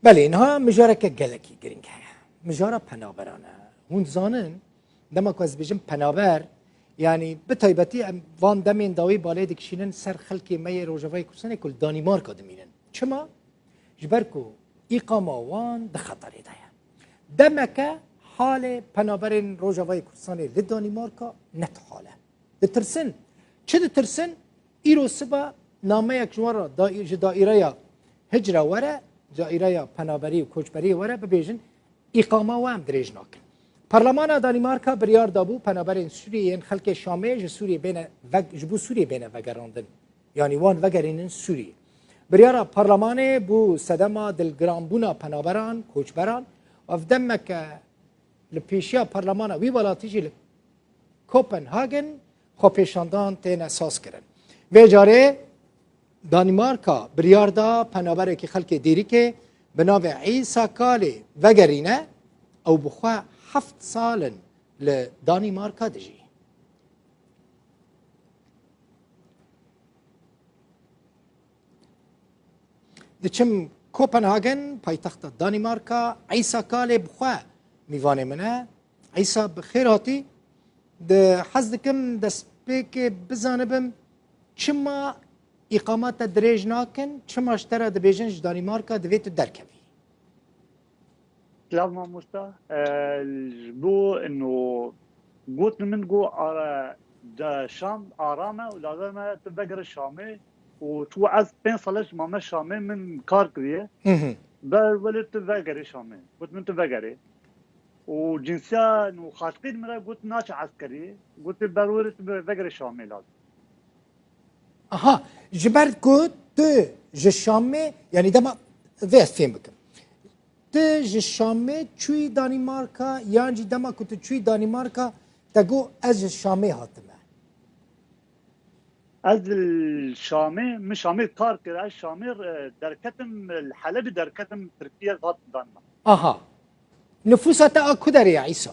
بله اینها مجاره که گلکی گرینگ هیا مجاره پنابرانه هون زانن دما که از بیجم پنابر یعنی به تایبتی وان دمین داوی بالای دکشینن سر خلکی می روجوای کردستان کل دانمارکا دمینن چما جبرکو اقامه وان دخطری دایا دمکه حال پنابرین روجوای کردستان لدانمارکا نت حاله دترسن چه دترسن ایرو سبا نامه یک جوارا دائره هجره وره دائره پنابری و کوچبری وره ببیجن اقامه وام دریج ناکن پارلمان دانمارکا بریار دابو پنابرین سوریه خلک شامه سوریه بین جبو سوریه بین وگراندن یعنی وان وگرینن سوریه بریار پارلمان بو صدما دلگرانبونا پنابران کوچبران و افدمک لپیشیا پارلمان وی ولاتیجی کوپنهاگن خوپیشاندان تین اساس کردن و جاره دانمارکا بریار دا پنابره که خلک دیری که بناو عیسا کالی وگرینه او بخوا 7 سال لدانمارکا دجی دچم کوپنهاگن پایتخت دانمارکا عیسا کالی بخوا میوانه منه عیسا بخیراتی ده حزدکم دست پیک بزانبم چما اقامت دریج ناکن چما اشترا دبیجنج دانمارکا دویت درکوی سلام ماموستا بو انه قلت من جو دا شام آرامه ولازم تبقر الشامي وتو عز بين صلاش ماما شامي من كاركريه بل ولد تبقر الشامي قلت من تبقري وجنسيا وخاشقين مرة قلت ناش عسكري قلت بلورد تبقر الشامي لازم اها جبرت كنت جشامي يعني دما فيست فين بكم تج الشامي تشوي دانماركا يعني دما كنت تشوي دانماركا تقو از الشامي هاتمه از الشامي مش شامي كاركر از شامي دركتم الحلب دركتم تركيا غاط دانمارك اها نفوسها كدر يا عيسى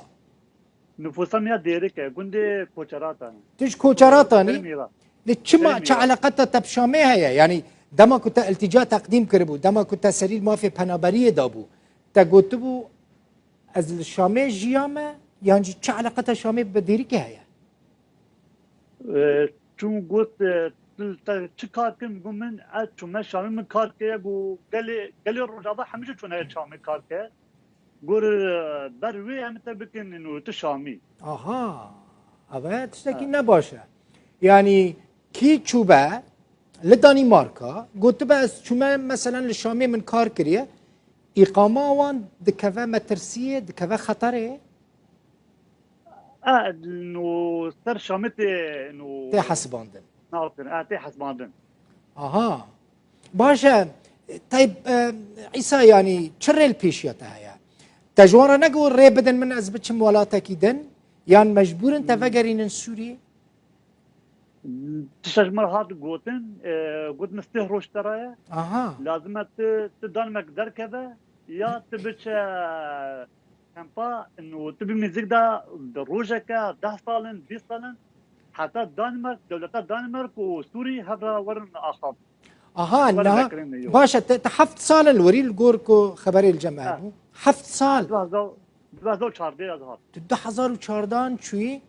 نفوسهم يا ديرك قندي كوشرات تج كوشراتاني لتشما علاقتها تبشامي هي يعني دما كنت التجاء تقديم كربو دما كنت سرير ما في بنابريه دابو تقوتبو از الشامي جيامه يعني چه علاقتها شامي بديرك هي چون قلت چه کار کنم من از چون شامی من کار که گو گلی روزاده همیشه چون شامی کار که گور بروی هم تبکن اینو تو شامی آها اول تشتکی نباشه يعني كي تشوبه لدانماركا قلت بس شو مثلا الشامي من كار كريه اقامه وان دكفا مترسيه دكفا خطره انه صار شامتي انه تي حسباندن نعرفن تي حسباندن اها باشا طيب عيسى يعني تشري البيشيتا هي تجوانا نقول ري بدن من ازبتشم ولا تاكيدن يعني مجبور انت فقرين سوري تشجمر هاد قوتن قد مستهروش ترايا اها لازم تدان مقدر كذا يا تبش كمبا انه تبي ميزيك دا روجك 10 سال 20 سال حتى دنمارك دولة دنمارك وسوري هذا ورن اخر اها انها باشا تحفت سال الوري الجوركو خبري الجماعه حفت سال 2014 2014 شوي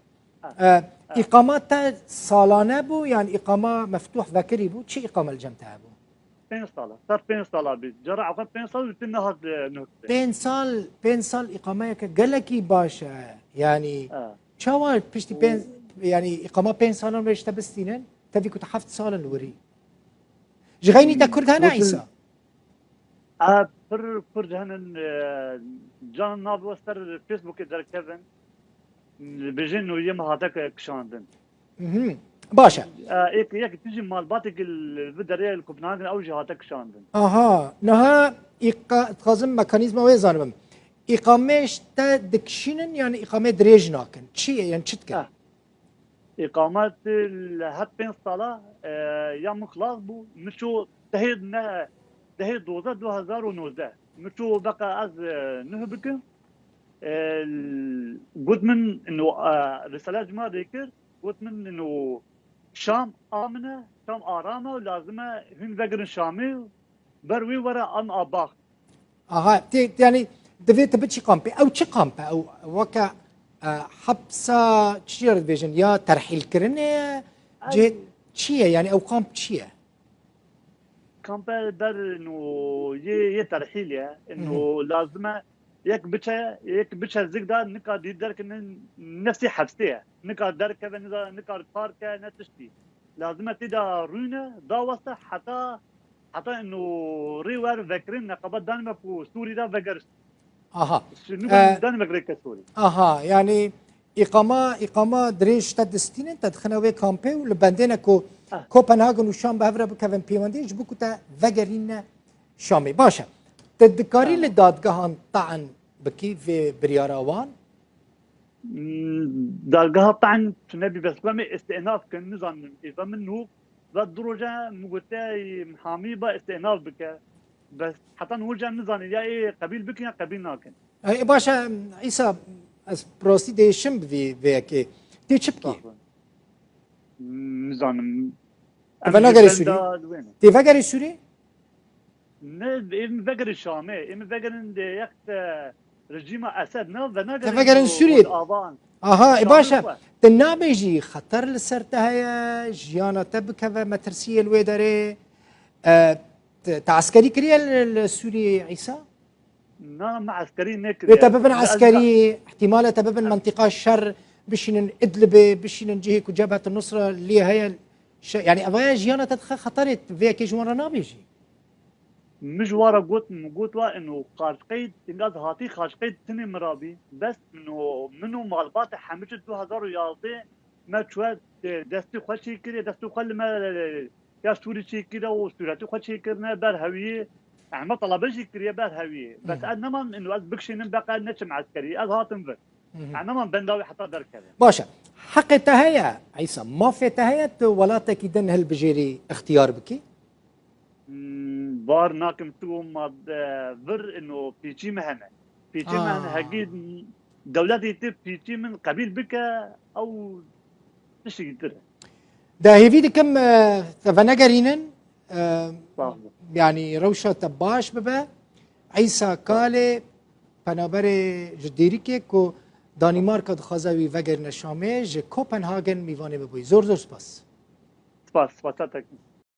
اقامات سالانه بو يعني اقامه مفتوح ذكري بو شي اقامه الجمتها بو 5 سال صار 5 سال جرى عقب 5 سال وتنهض 5 سال اقامه قالكي باشا يعني شوال بشتي بين يعني اقامه 5 سال ليش تبستينن تبي كنت حفت سال الوري جغيني تكرد هنا عيسى پر جهنن جان ناب وستر فيسبوك در كيفن بيجن ويم هاتك كشاندن باشا يك تجي مال باتك الفدريه الكوبنهاجن او جهاتك كشاندن اها نها تخازم ميكانيزم ويزانم اقامش تا دكشينن يعني اقامه دريج ناكن شي يعني شتك اقامات هات بين صلاه يا مخلاص بو مشو تهيد 2019 مشو بقى از نهبك قلت من انه رساله جماعه ذكر قلت من انه شام امنه شام ارامه ولازمه هن ذكر شامي بروي ورا ام اباخ اها يعني دفيت بتشي قامبي او تشي قامبي او وكا حبسه تشير فيجن يا ترحيل كرنه جهه تشيه يعني او قامب تشيه كامبا در انه يه ترحيل انه لازمه يك بچه زگدا نکا دیدر کنن نفسی حبسیه نکا در که نکا کار که نتشتی لازمه تدا رونه داوسته حتى انه ريور فكرين نقابات دانمارك وسوري دا فكرش اها دانمارك ريك سوري اها يعني اقامه دريش تدستين تدخنوي كامبي ولبندينكو كوبنهاغن وشام بهفرا بكفن بيواندي جبوكو تا فغرين شامي باشا تدكاري لدادگاهان طعن بكي في برياراوان دادگاه طعن نبي بس لما استئناف كان نظام اذا منه ذات درجه مقتاي محامي با استئناف بك بس حتى نرجع نظام يا ايه قبيل بك يا قبيل ناكن اي باشا عيسى بروسي دي شم في كي تي تشبكي نظام تفنغري سوري تفنغري سوري نه ام فكر الشامي ام فكر ان يخت رجيم اسد نه فنغري تفكر سوري اها باشا تنابيجي خطر لسرتها يا جيانا تبكى مترسيه الويدري تعسكري كريا السوري عيسى؟ نعم عسكري نكري تببن عسكري احتمال تببن منطقه الشر بشين ادلب بشين جهك وجبهه النصره اللي هي يعني ابغى جيانا تدخل خطرت فيك جوارا نابيجي مجوارا قلت انه خاشقيد انقاذ هاتي خاشقيد تني مرابي بس منو مغلبات حمجت 2011 ما تشوى دستي خوشي كري دستي خل ما يا سوري شي كده وسورياتي خوشي كرنا بار هويه يعني ما طلبش كري بار هويه بس انا ما انه از بكشين بقى نشم عسكري از هاتم بر انا ما بنداوي حتى در كذا باشا حق تهيا عيسى ما في تهيا ولا تكيدن هالبجيري اختيار بكي بار ناكم تو ما فر انه بيجي مهنه مهنه هجيد دولتي تب بيجي من قبيل بك او ايش يقدر ده هيفيدي كم فنجرينن يعني روشة تباش ببا عيسى كالي بنابري جديريكي كو دانمارك دخازوي وگر نشامه ج کوپنهاگن میوانه ببوی زور سپاس سپاس